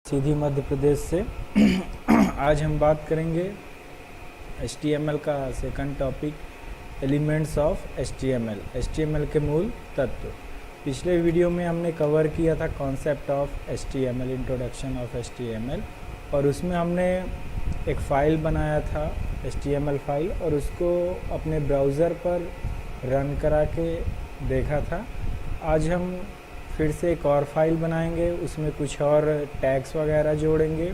सीधी मध्य प्रदेश से। आज हम बात करेंगे HTML का second topic elements of HTML के मूल तत्व। पिछले वीडियो में हमने कवर किया था concept of HTML, introduction of HTML, और उसमें हमने एक फ़ाइल बनाया था HTML फाइल और उसको अपने ब्राउज़र पर रन करा के देखा था। आज हम फिर से एक और फाइल बनाएंगे, उसमें कुछ और टैग्स वगैरह जोड़ेंगे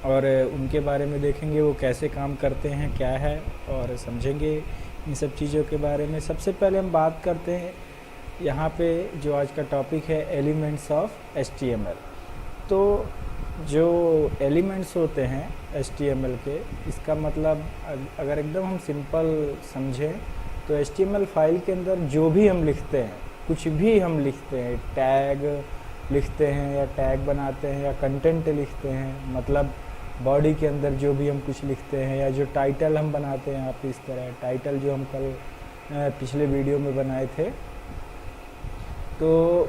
और उनके बारे में देखेंगे वो कैसे काम करते हैं, क्या है, और समझेंगे इन सब चीज़ों के बारे में। सबसे पहले हम बात करते हैं यहाँ पे जो आज का टॉपिक है एलिमेंट्स ऑफ HTML। तो जो एलिमेंट्स होते हैं HTML के, इसका मतलब अगर एकदम हम सिंपल समझें तो HTML फाइल के अंदर जो भी हम लिखते हैं, कुछ भी हम लिखते हैं, टैग लिखते हैं या टैग बनाते हैं या कंटेंट लिखते हैं, मतलब बॉडी के अंदर जो भी हम कुछ लिखते हैं, या जो टाइटल हम बनाते हैं, आप इस तरह टाइटल जो हम कल पिछले वीडियो में बनाए थे, तो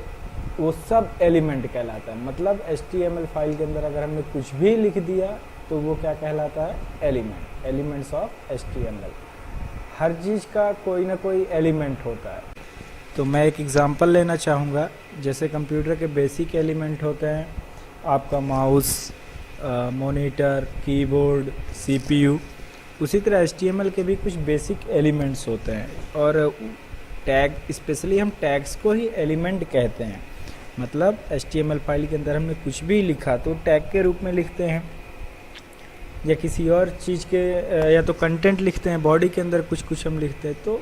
वो सब एलिमेंट कहलाता है। मतलब HTML फाइल के अंदर अगर हमने कुछ भी लिख दिया तो वो क्या कहलाता है? Element, elements of HTML। हर चीज़ का कोई ना कोई एलिमेंट होता है। तो मैं एक एग्ज़ाम्पल लेना चाहूँगा। जैसे कंप्यूटर के बेसिक एलिमेंट होते हैं आपका माउस, मॉनिटर, कीबोर्ड, CPU, उसी तरह HTML के भी कुछ बेसिक एलिमेंट्स होते हैं। और टैग, स्पेशली हम टैग्स को ही एलिमेंट कहते हैं। मतलब HTML फाइल के अंदर हमने कुछ भी लिखा तो टैग के रूप में लिखते हैं, या किसी और चीज़ के, या तो कंटेंट लिखते हैं, बॉडी के अंदर कुछ कुछ हम लिखते हैं, तो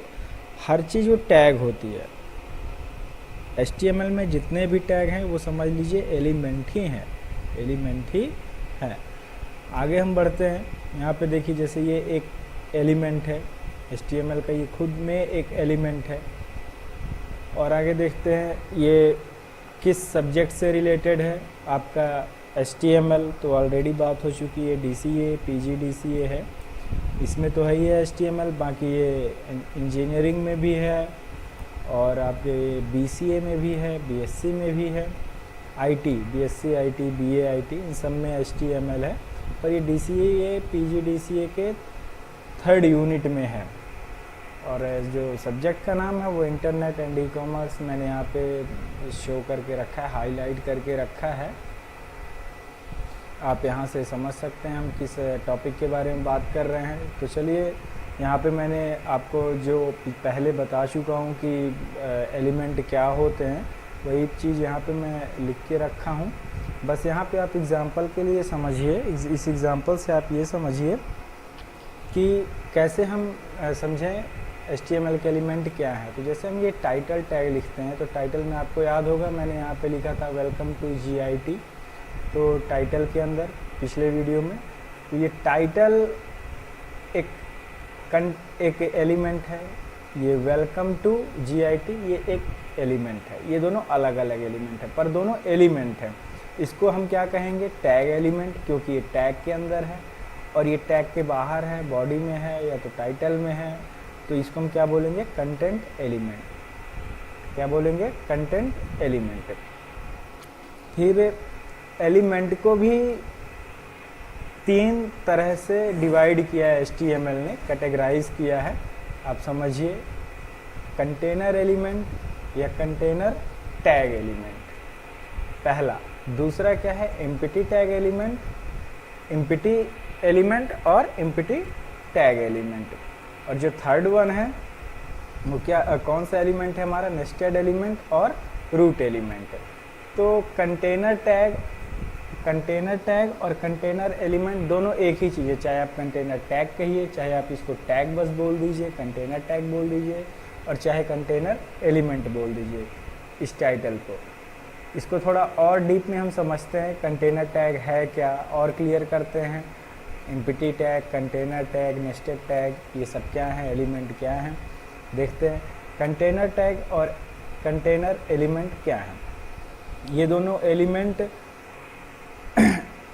हर चीज़ वो टैग होती है। HTML में जितने भी टैग हैं वो समझ लीजिए एलिमेंट ही हैं, एलिमेंट ही है। आगे हम बढ़ते हैं। यहाँ पे देखिए, जैसे ये एक एलिमेंट है HTML का, ये खुद में एक एलिमेंट है। और आगे देखते हैं ये किस सब्जेक्ट से रिलेटेड है आपका HTML। तो ऑलरेडी बात हो चुकी है, DCA, PGDCA है, इसमें तो है ही है HTML। बाकी ये इंजीनियरिंग में भी है और आपके BCA में भी है, BSc में भी है, IT, BSc IT, BA IT, इन सब में HTML है। और ये DCA, PGDCA के 3rd यूनिट में है। और जो सब्जेक्ट का नाम है वो इंटरनेट एंड ई-कॉमर्स मैंने यहाँ पे शो करके रखा है, हाईलाइट करके रखा है। आप यहाँ से समझ सकते हैं हम किस टॉपिक के बारे में बात कर रहे हैं। तो चलिए, यहाँ पे मैंने आपको जो पहले बता चुका हूँ कि एलिमेंट क्या होते हैं, वही चीज़ यहाँ पे मैं लिख के रखा हूँ। बस यहाँ पे आप एग्ज़ाम्पल के लिए समझिए, इस एग्ज़ाम्पल से आप ये समझिए कि कैसे हम समझें HTML के एलिमेंट क्या है। तो जैसे हम ये टाइटल टैग लिखते हैं, तो टाइटल में आपको याद होगा मैंने यहाँ पे लिखा था वेलकम टू GIT। तो टाइटल के अंदर पिछले वीडियो में, तो ये टाइटल एक एलिमेंट है, ये वेलकम टू GIT ये एक एलिमेंट है। ये दोनों अलग अलग एलिमेंट है, पर दोनों एलिमेंट है। इसको हम क्या कहेंगे? टैग एलिमेंट, क्योंकि ये टैग के अंदर है और ये टैग के बाहर है, बॉडी में है या तो टाइटल में है। तो इसको हम क्या बोलेंगे? Content element. क्या बोलेंगे? Content element. फिर एलिमेंट को भी 3 तरह से डिवाइड किया है HTML ने, कैटेगराइज किया है। आप समझिए, कंटेनर एलिमेंट या कंटेनर टैग एलिमेंट पहला। दूसरा क्या है? Empty tag element, empty element और एम्प्टी टैग एलिमेंट। और जो 3rd वन है वो क्या, कौन सा एलिमेंट है हमारा? नेस्टेड एलिमेंट और रूट एलिमेंट। तो कंटेनर टैग और कंटेनर एलिमेंट दोनों एक ही चीज़ है। चाहे आप कंटेनर टैग कहिए, चाहे आप इसको टैग बस बोल दीजिए, कंटेनर टैग बोल दीजिए, और चाहे कंटेनर एलिमेंट बोल दीजिए इस टाइटल को। इसको थोड़ा और डीप में हम समझते हैं, कंटेनर टैग है क्या, और क्लियर करते हैं। Empty tag, container tag, nested tag, ये सब क्या है, एलिमेंट क्या है, देखते हैं। कंटेनर टैग और कंटेनर एलिमेंट क्या है? ये दोनों एलिमेंट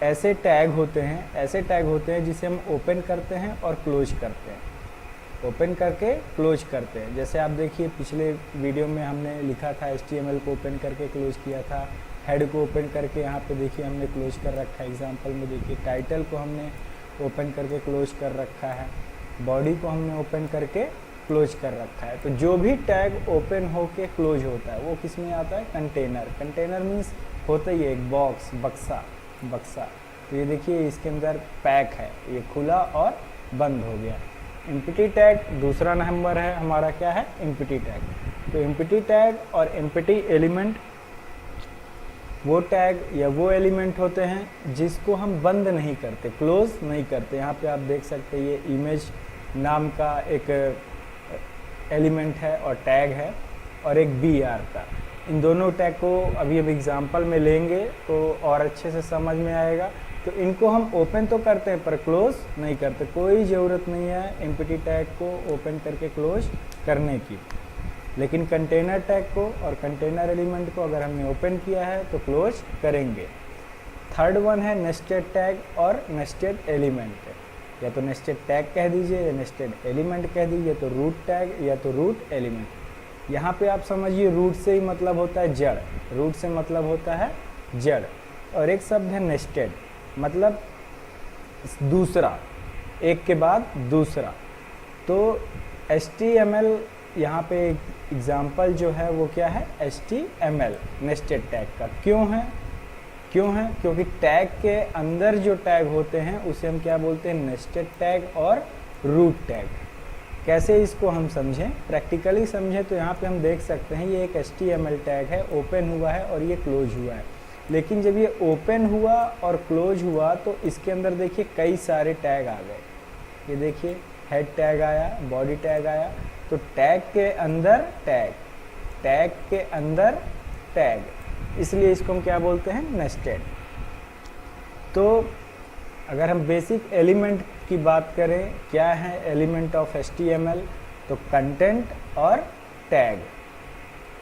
ऐसे टैग होते हैं जिसे हम ओपन करते हैं और क्लोज करते हैं, ओपन करके क्लोज करते हैं। जैसे आप देखिए, पिछले वीडियो में हमने लिखा था HTML को ओपन करके क्लोज किया था, हेड को ओपन करके यहाँ पे देखिए हमने क्लोज कर रखा है। एग्जांपल में देखिए टाइटल को हमने ओपन करके क्लोज कर रखा है, बॉडी को हमने ओपन करके क्लोज कर रखा है। तो जो भी टैग ओपन होके क्लोज होता है वो किस में आता है, कंटेनर। कंटेनर मीन्स होता ही है एक बॉक्स, बक्सा। तो ये देखिए इसके अंदर पैक है, ये खुला और बंद हो गया। एम्प्टी टैग दूसरा नंबर है हमारा, क्या है, एम्प्टी टैग। तो एम्प्टी टैग और एम्प्टी एलिमेंट वो टैग या वो एलिमेंट होते हैं जिसको हम बंद नहीं करते, क्लोज नहीं करते। यहाँ पे आप देख सकते हैं ये इमेज नाम का एक एलिमेंट है और टैग है, और एक BR का। इन दोनों टैग को अभी अब एग्जांपल में लेंगे तो और अच्छे से समझ में आएगा। तो इनको हम ओपन तो करते हैं पर क्लोज नहीं करते, कोई ज़रूरत नहीं है एम्प्टी टैग को ओपन करके क्लोज करने की। लेकिन कंटेनर टैग को और कंटेनर एलिमेंट को अगर हमने ओपन किया है तो क्लोज करेंगे। थर्ड वन है नेस्टेड टैग और नेस्टेड एलिमेंट। या तो नेस्टेड टैग कह दीजिए या नेस्टेड एलिमेंट कह दीजिए, तो रूट टैग या तो रूट एलिमेंट। यहाँ पे आप समझिए रूट से ही मतलब होता है जड़, रूट से मतलब होता है जड़। और एक शब्द है नेस्टेड, मतलब दूसरा, एक के बाद दूसरा। तो HTML यहाँ पे एग्जाम्पल जो है वो क्या है, HTML नेस्टेड टैग का। क्यों है, क्योंकि टैग के अंदर जो टैग होते हैं उसे हम क्या बोलते हैं, नेस्टेड टैग और रूट टैग। कैसे इसको हम समझें, प्रैक्टिकली समझें तो यहाँ पे हम देख सकते हैं ये एक HTML टैग है, ओपन हुआ है और ये क्लोज हुआ है। लेकिन जब ये ओपन हुआ और क्लोज हुआ तो इसके अंदर देखिए कई सारे टैग आ गए। ये देखिए हेड टैग आया, बॉडी टैग आया। तो टैग के अंदर टैग, टैग के अंदर टैग, इसलिए इसको हम क्या बोलते हैं, नेस्टेड। तो अगर हम बेसिक एलिमेंट की बात करें, क्या है एलिमेंट ऑफ HTML, तो कंटेंट और टैग।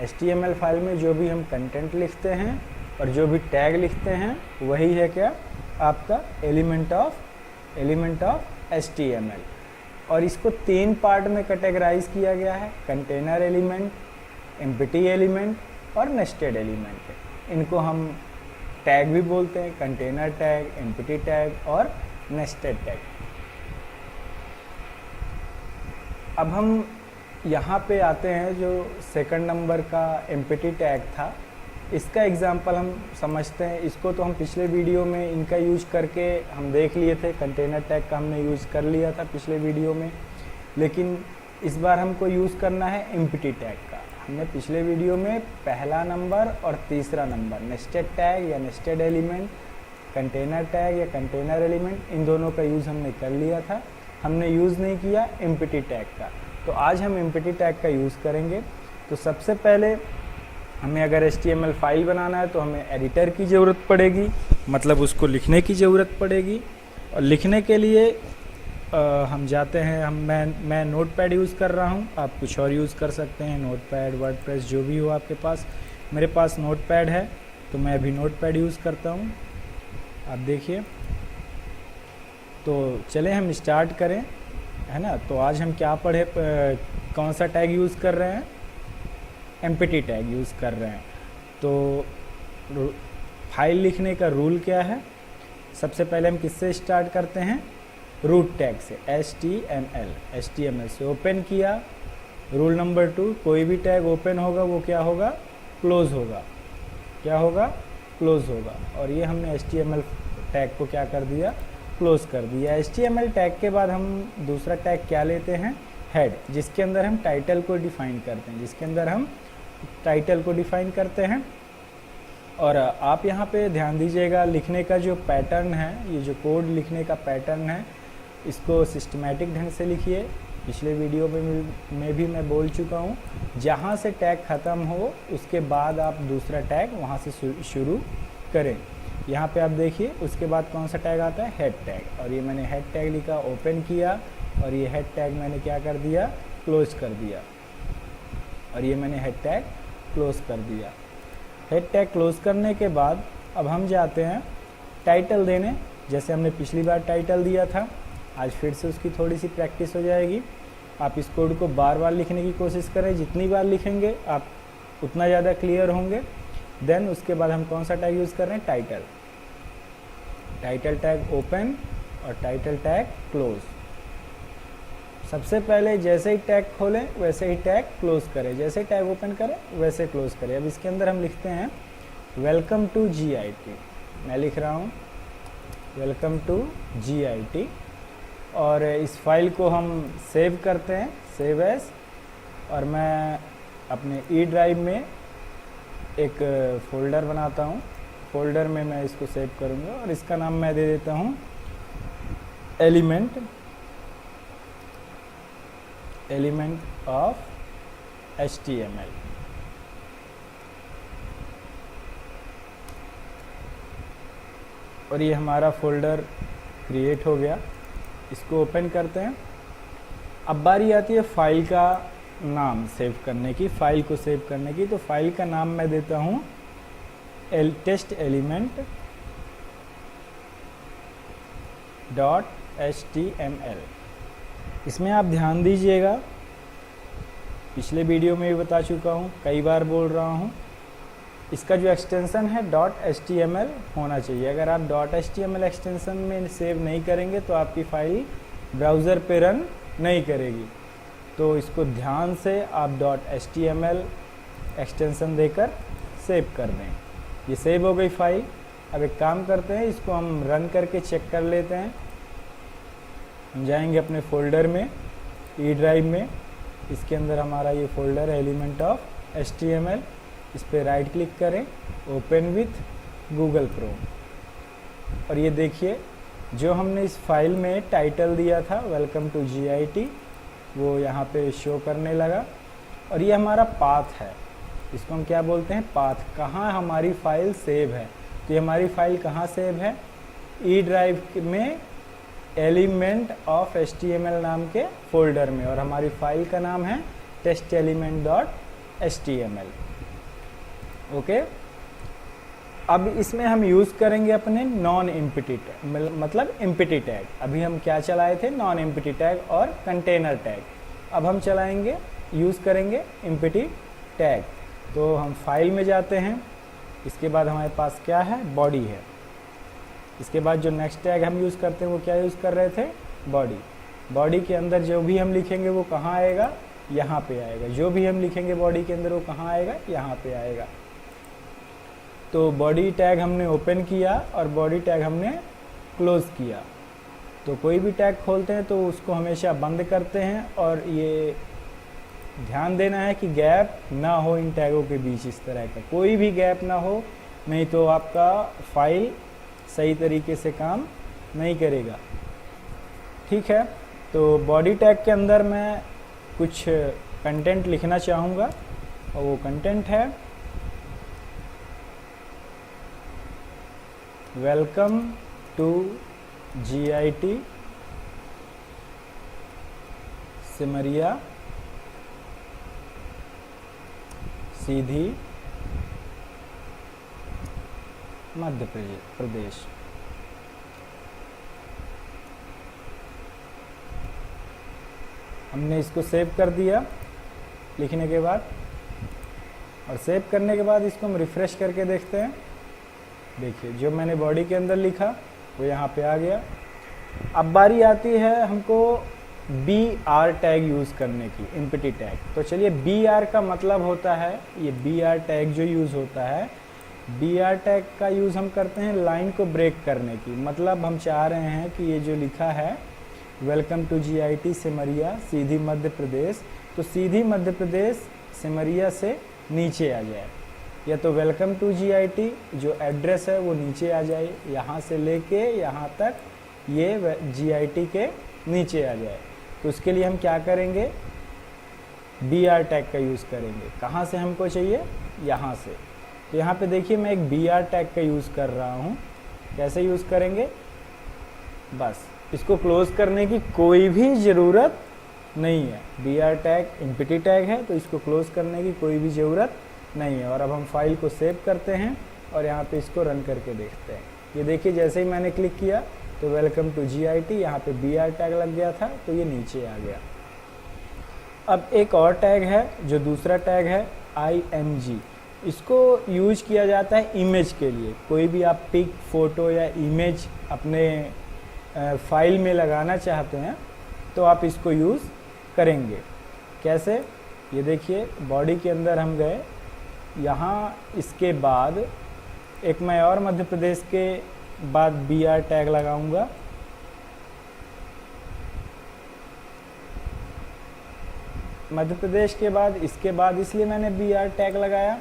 HTML फाइल में जो भी हम कंटेंट लिखते हैं और जो भी टैग लिखते हैं वही है क्या, आपका एलिमेंट ऑफ HTML। और इसको 3 पार्ट में कैटेगराइज किया गया है, कंटेनर एलिमेंट, एम्प्टी एलिमेंट और नेस्टेड एलिमेंट। इनको हम टैग भी बोलते हैं, कंटेनर टैग, एम्प्टी टैग और नेस्टेड टैग। अब हम यहाँ पे आते हैं जो सेकंड नंबर का एम्प्टी टैग था, इसका एग्जाम्पल हम समझते हैं। इसको तो हम पिछले वीडियो में इनका यूज करके हम देख लिए थे, कंटेनर टैग का हमने यूज़ कर लिया था पिछले वीडियो में। लेकिन इस बार हमको यूज़ करना है एम्प्टी टैग का। हमने पिछले वीडियो में पहला नंबर और तीसरा नंबर, नेस्टेड टैग या नेस्टेड एलिमेंट, कंटेनर टैग या कंटेनर एलिमेंट, इन दोनों का यूज़ हमने कर लिया था। हमने यूज़ नहीं किया एम्प्टी टैग का। तो आज हम एम्प्टी टैग का यूज़ करेंगे। तो सबसे पहले हमें अगर HTML फाइल बनाना है तो हमें एडिटर की ज़रूरत पड़ेगी, मतलब उसको लिखने की ज़रूरत पड़ेगी। और लिखने के लिए हम जाते हैं, मैं नोटपैड यूज़ कर रहा हूँ, आप कुछ और यूज़ कर सकते हैं, नोटपैड, वर्डप्रेस, जो भी हो आपके पास। मेरे पास नोटपैड है तो मैं अभी नोटपैड यूज़ करता हूँ, आप देखिए। तो चलें हम स्टार्ट करें, है ना। तो आज हम क्या पढ़े, कौन सा टैग यूज़ कर रहे हैं, एम्प्टी टैग यूज़ कर रहे हैं। तो फाइल लिखने का रूल क्या है, सबसे पहले हम किससे स्टार्ट करते हैं, रूट टैग से, HTML से ओपन किया। रूल नंबर 2, कोई भी टैग ओपन होगा वो क्या होगा, क्लोज होगा, क्या होगा, क्लोज होगा। और ये हमने HTML टैग को क्या कर दिया, क्लोज कर दिया। HTML टैग के बाद हम दूसरा टैग क्या लेते हैं, हेड, जिसके अंदर हम टाइटल को डिफाइन करते हैं, और आप यहाँ पे ध्यान दीजिएगा, लिखने का जो पैटर्न है, ये जो कोड लिखने का पैटर्न है, इसको सिस्टमैटिक ढंग से लिखिए। पिछले वीडियो में भी मैं बोल चुका हूँ, जहाँ से टैग ख़त्म हो उसके बाद आप दूसरा टैग वहाँ से शुरू करें। यहाँ पे आप देखिए उसके बाद कौन सा टैग आता है, हेड टैग। और ये मैंने हेड टैग लिखा, ओपन किया, और ये हेड टैग मैंने क्या कर दिया, क्लोज कर दिया। और ये मैंने हेड टैग क्लोज कर दिया। हेड टैग क्लोज करने के बाद अब हम जाते हैं टाइटल देने। जैसे हमने पिछली बार टाइटल दिया था, आज फिर से उसकी थोड़ी सी प्रैक्टिस हो जाएगी। आप इस कोड को बार बार लिखने की कोशिश करें, जितनी बार लिखेंगे आप उतना ज़्यादा क्लियर होंगे। देन उसके बाद हम कौन सा टैग यूज़ कर रहे हैं, टाइटल, टाइटल टैग ओपन और टाइटल टैग क्लोज। सबसे पहले जैसे ही टैग खोलें वैसे ही टैग क्लोज करें, जैसे ही टैग ओपन करें वैसे क्लोज करें। अब इसके अंदर हम लिखते हैं वेलकम टू GIT, मैं लिख रहा हूँ वेलकम टू GIT, और इस फाइल को हम सेव करते हैं, सेव एज, और मैं अपने E ड्राइव में एक फ़ोल्डर बनाता हूँ, फ़ोल्डर में मैं इसको सेव करूँगा और इसका नाम मैं दे देता हूँ एलिमेंट ऑफ HTML। और ये हमारा फ़ोल्डर क्रिएट हो गया। इसको ओपन करते हैं। अब बारी आती है फाइल का नाम सेव करने की, फाइल को सेव करने की। तो फाइल का नाम मैं देता हूँ टेस्ट एलिमेंट .html। इसमें आप ध्यान दीजिएगा, पिछले वीडियो में भी बता चुका हूँ, कई बार बोल रहा हूँ, इसका जो एक्सटेंशन है .html होना चाहिए। अगर आप .html एक्सटेंशन में सेव नहीं करेंगे तो आपकी फाइल ब्राउज़र पे रन नहीं करेगी। तो इसको ध्यान से आप .html एक्सटेंशन देकर सेव कर दें। ये सेव हो गई फाइल। अब एक काम करते हैं, इसको हम रन करके चेक कर लेते हैं। हम जाएंगे अपने फ़ोल्डर में, E ड्राइव में, इसके अंदर हमारा ये फ़ोल्डर है एलिमेंट ऑफ HTML। इस पर राइट क्लिक करें, ओपन विथ गूगल क्रोम, और ये देखिए जो हमने इस फाइल में टाइटल दिया था वेलकम टू GIT वो यहाँ पे शो करने लगा। और ये हमारा पाथ है, इसको हम क्या बोलते हैं, पाथ, कहाँ हमारी फाइल सेव है। तो ये हमारी फाइल कहाँ सेव है, E ड्राइव में एलिमेंट ऑफ HTML नाम के फ़ोल्डर में, और हमारी फाइल का नाम है टेस्ट एलिमेंट .html। ओके, अब इसमें हम यूज़ करेंगे अपने नॉन एम्प्टी टैग, मतलब एम्प्टी टैग। अभी हम क्या चलाए थे, नॉन एम्प्टी टैग और कंटेनर टैग। अब हम चलाएंगे, यूज़ करेंगे एम्प्टी टैग। तो हम फाइल में जाते हैं, इसके बाद हमारे पास क्या है, बॉडी है। इसके बाद जो नेक्स्ट टैग हम यूज़ करते हैं वो क्या यूज़ कर रहे थे, बॉडी। बॉडी के अंदर जो भी हम लिखेंगे वो कहाँ आएगा, यहाँ पे आएगा। जो भी हम लिखेंगे बॉडी के अंदर वो कहाँ आएगा, यहाँ पे आएगा। तो बॉडी टैग हमने ओपन किया और बॉडी टैग हमने क्लोज़ किया। तो कोई भी टैग खोलते हैं तो उसको हमेशा बंद करते हैं, और ये ध्यान देना है कि गैप ना हो इन टैगों के बीच, इस तरह का कोई भी गैप ना हो, नहीं तो आपका फाइल सही तरीके से काम नहीं करेगा। ठीक है, तो बॉडी टैग के अंदर मैं कुछ कंटेंट लिखना चाहूँगा, और वो कंटेंट है वेलकम टू GIT सिमरिया सीधी मध्य प्रदेश। हमने इसको सेव कर दिया लिखने के बाद, और सेव करने के बाद इसको हम रिफ़्रेश करके देखते हैं। देखिए जो मैंने बॉडी के अंदर लिखा वो यहाँ पे आ गया। अब बारी आती है हमको BR टैग यूज़ करने की, एम्प्टी टैग। तो चलिए, BR का मतलब होता है, ये BR टैग जो यूज़ होता है, BR टैग का यूज़ हम करते हैं लाइन को ब्रेक करने की। मतलब हम चाह रहे हैं कि ये जो लिखा है वेलकम टू GIT सिमरिया सीधी मध्य प्रदेश, तो सीधी मध्य प्रदेश सिमरिया से नीचे आ जाए, या तो वेलकम टू GIT जो एड्रेस है वो नीचे आ जाए, यहाँ से लेके यहाँ तक ये GIT के नीचे आ जाए। तो उसके लिए हम क्या करेंगे, BR टैग का यूज़ करेंगे। कहाँ से हमको चाहिए, यहाँ से। तो यहाँ पे देखिए मैं एक BR टैग का यूज़ कर रहा हूँ। कैसे यूज़ करेंगे, बस इसको क्लोज़ करने की कोई भी ज़रूरत नहीं है। BR टैग एम्प्टी टैग है तो इसको क्लोज़ करने की कोई भी ज़रूरत नहीं है। और अब हम फाइल को सेव करते हैं और यहाँ पे इसको रन करके देखते हैं। ये देखिए जैसे ही मैंने क्लिक किया तो वेलकम टू GIT, यहाँ पे BR टैग लग गया था तो ये नीचे आ गया। अब एक और टैग है, जो दूसरा टैग है IMG। इसको यूज किया जाता है इमेज के लिए। कोई भी आप पिक, फोटो या इमेज अपने फाइल में लगाना चाहते हैं तो आप इसको यूज़ करेंगे। कैसे, ये देखिए बॉडी के अंदर हम गए, यहाँ इसके बाद एक मैं और मध्य प्रदेश के बाद BR टैग लगाऊंगा। मध्य प्रदेश के बाद इसके बाद इसलिए मैंने BR टैग लगाया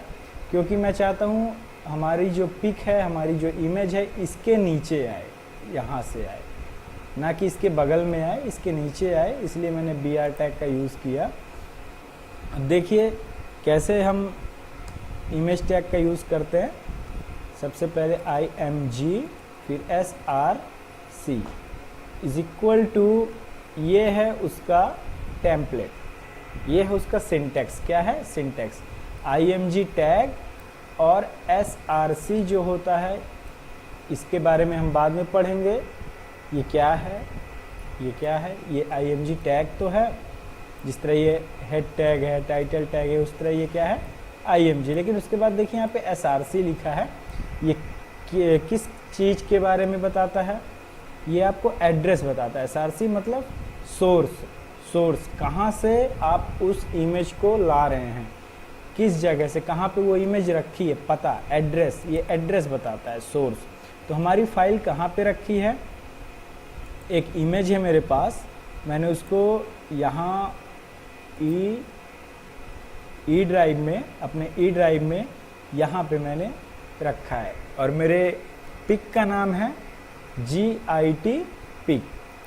क्योंकि मैं चाहता हूँ हमारी जो पिक है, हमारी जो इमेज है, इसके नीचे आए, यहाँ से आए, ना कि इसके बगल में आए, इसके नीचे आए, इसलिए मैंने BR टैग का यूज़ किया। अब देखिए कैसे हम इमेज टैग का यूज़ करते हैं। सबसे पहले IMG फिर SRC इज इक्वल टू, ये है उसका टेम्पलेट, ये है उसका सिंटैक्स। क्या है सिंटैक्स? IMG टैग और SRC जो होता है, इसके बारे में हम बाद में पढ़ेंगे। ये क्या है, ये क्या है? ये IMG टैग तो है, जिस तरह ये हेड टैग है, टाइटल टैग है, उस तरह ये क्या है IMG। लेकिन उसके बाद देखिए यहाँ पे SRC लिखा है, ये किस चीज़ के बारे में बताता है? ये आपको एड्रेस बताता है। SRC मतलब सोर्स, कहाँ से आप उस इमेज को ला रहे हैं, किस जगह से, कहाँ पे वो इमेज रखी है, पता, एड्रेस, ये एड्रेस बताता है सोर्स। तो हमारी फाइल कहाँ पे रखी है? एक इमेज है मेरे पास, मैंने उसको यहाँ ई ड्राइव में, अपने ई ड्राइव में यहाँ पे मैंने रखा है, और मेरे पिक का नाम है GIT पिक।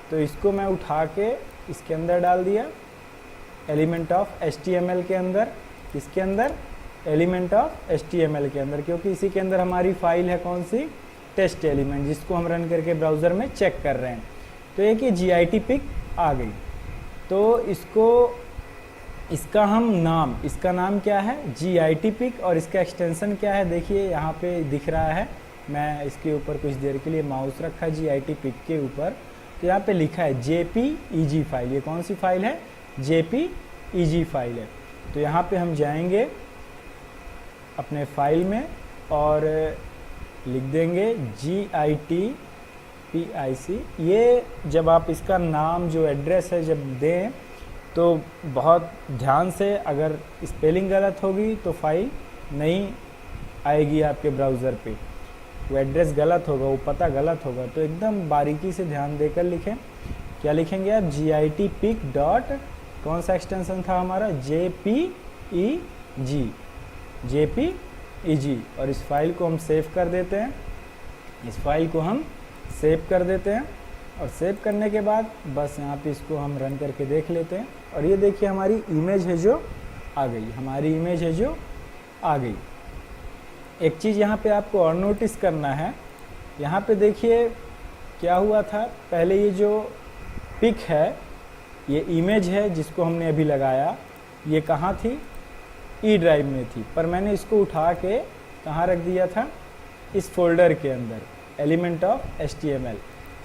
तो इसको मैं उठा के इसके अंदर डाल दिया, एलिमेंट ऑफ HTML के अंदर। इसके अंदर एलिमेंट ऑफ HTML के अंदर, क्योंकि इसी के अंदर हमारी फाइल है कौन सी? टेस्ट एलिमेंट, जिसको हम रन करके ब्राउज़र में चेक कर रहे हैं। तो एक ये GIT पिक आ गई। तो इसका हम नाम, इसका नाम क्या है? GIT pick. और इसका एक्सटेंशन क्या है? देखिए यहाँ पे दिख रहा है, मैं इसके ऊपर कुछ देर के लिए माउस रखा GIT पिक के ऊपर, तो यहाँ पे लिखा है JPEG फाइल। ये कौन सी फाइल है? JPEG फाइल है। तो यहाँ पे हम जाएंगे अपने फाइल में और लिख देंगे GIT PIC। ये जब आप इसका नाम, जो एड्रेस है, जब दें तो बहुत ध्यान से, अगर स्पेलिंग गलत होगी तो फाइल नहीं आएगी आपके ब्राउज़र पे, वो एड्रेस गलत होगा, वो पता गलत होगा। तो एकदम बारीकी से ध्यान देकर लिखें। क्या लिखेंगे आप? GIT पिक डॉट, कौन सा एक्सटेंशन था हमारा? JPEG। और इस फाइल को हम सेव कर देते हैं, इस फाइल को हम सेव कर देते हैं। और सेव करने के बाद बस यहाँ पे इसको हम रन करके देख लेते हैं। और ये देखिए हमारी इमेज है जो आ गई, हमारी इमेज है जो आ गई। एक चीज़ यहाँ पे आपको और नोटिस करना है, यहाँ पे देखिए क्या हुआ था। पहले ये जो पिक है, ये इमेज है जिसको हमने अभी लगाया, ये कहाँ थी? ई ड्राइव में थी, पर मैंने इसको उठा के कहाँ रख दिया था? इस फोल्डर के अंदर, element of HTML।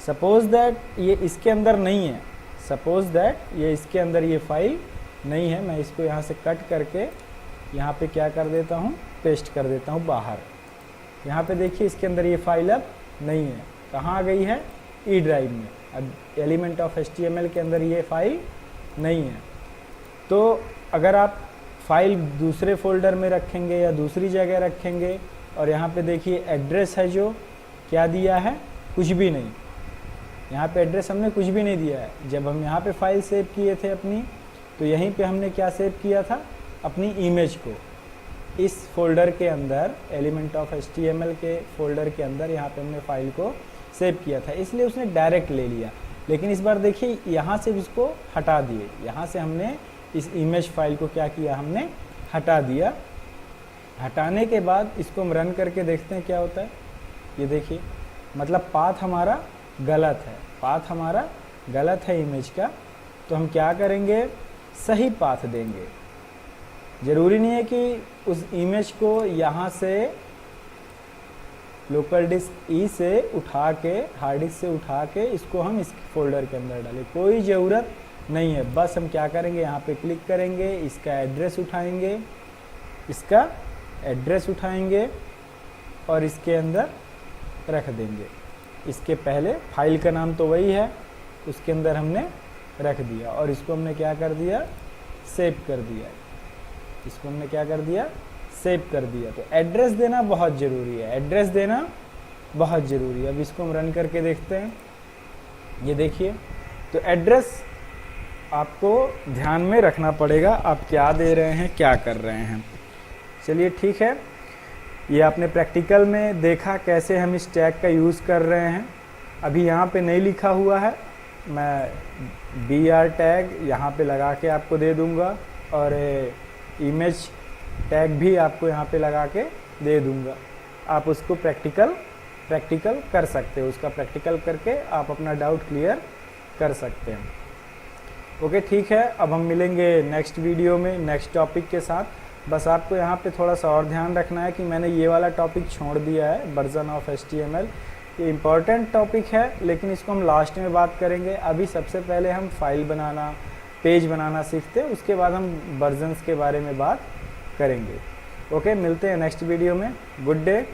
Suppose that ये इसके अंदर नहीं है, सपोज दैट ये इसके अंदर ये फाइल नहीं है, मैं इसको यहाँ से कट करके यहाँ पे क्या कर देता हूँ? पेस्ट कर देता हूँ बाहर। यहाँ पे देखिए इसके अंदर ये फाइल अब नहीं है, कहाँ आ गई है? ई ड्राइव में। अब एलिमेंट ऑफ HTML के अंदर ये फाइल नहीं है। तो अगर आप फाइल दूसरे फोल्डर में रखेंगे या दूसरी जगह रखेंगे, और यहाँ पे देखिए एड्रेस है जो क्या दिया है? कुछ भी नहीं। यहाँ पे एड्रेस हमने कुछ भी नहीं दिया है। जब हम यहाँ पे फाइल सेव किए थे अपनी, तो यहीं पे हमने क्या सेव किया था? अपनी इमेज को इस फोल्डर के अंदर, एलिमेंट ऑफ HTML के फोल्डर के अंदर यहाँ पे हमने फाइल को सेव किया था, इसलिए उसने डायरेक्ट ले लिया। लेकिन इस बार देखिए यहाँ से इसको हटा दिए, यहाँ से हमने इस इमेज फाइल को क्या किया? हमने हटा दिया। हटाने के बाद इसको हम रन करके देखते हैं क्या होता है। ये देखिए, मतलब पाथ हमारा गलत है, पाथ हमारा गलत है इमेज का। तो हम क्या करेंगे? सही पाथ देंगे। ज़रूरी नहीं है कि उस इमेज को यहाँ से लोकल डिस्क ई से उठा के, हार्ड डिस्क से उठा के इसको हम इस फोल्डर के अंदर डालें, कोई ज़रूरत नहीं है। बस हम क्या करेंगे? यहाँ पे क्लिक करेंगे, इसका एड्रेस उठाएंगे, इसका एड्रेस उठाएंगे और इसके अंदर रख देंगे। इसके पहले फाइल का नाम तो वही है, उसके अंदर हमने रख दिया और इसको हमने क्या कर दिया, सेव कर दिया। इसको हमने क्या कर दिया, सेव कर दिया। तो एड्रेस देना बहुत ज़रूरी है, एड्रेस देना बहुत ज़रूरी है। अब इसको हम रन करके देखते हैं। ये देखिए, तो एड्रेस आपको ध्यान में रखना पड़ेगा, आप क्या दे रहे हैं, क्या कर रहे हैं। चलिए ठीक है, ये आपने प्रैक्टिकल में देखा कैसे हम इस टैग का यूज़ कर रहे हैं। अभी यहाँ पे नहीं लिखा हुआ है, मैं BR टैग यहाँ पे लगा के आपको दे दूँगा और इमेज टैग भी आपको यहाँ पे लगा के दे दूँगा। आप उसको प्रैक्टिकल कर सकते हो, उसका प्रैक्टिकल करके आप अपना डाउट क्लियर कर सकते हैं। ओके ठीक है, अब हम मिलेंगे नेक्स्ट वीडियो में नेक्स्ट टॉपिक के साथ। बस आपको यहाँ पे थोड़ा सा और ध्यान रखना है कि मैंने ये वाला टॉपिक छोड़ दिया है, वर्जन ऑफ HTML। ये इम्पॉर्टेंट टॉपिक है लेकिन इसको हम लास्ट में बात करेंगे। अभी सबसे पहले हम फाइल बनाना, पेज बनाना सीखते हैं, उसके बाद हम वर्जन्स के बारे में बात करेंगे। ओके, मिलते हैं नेक्स्ट वीडियो में। Good day.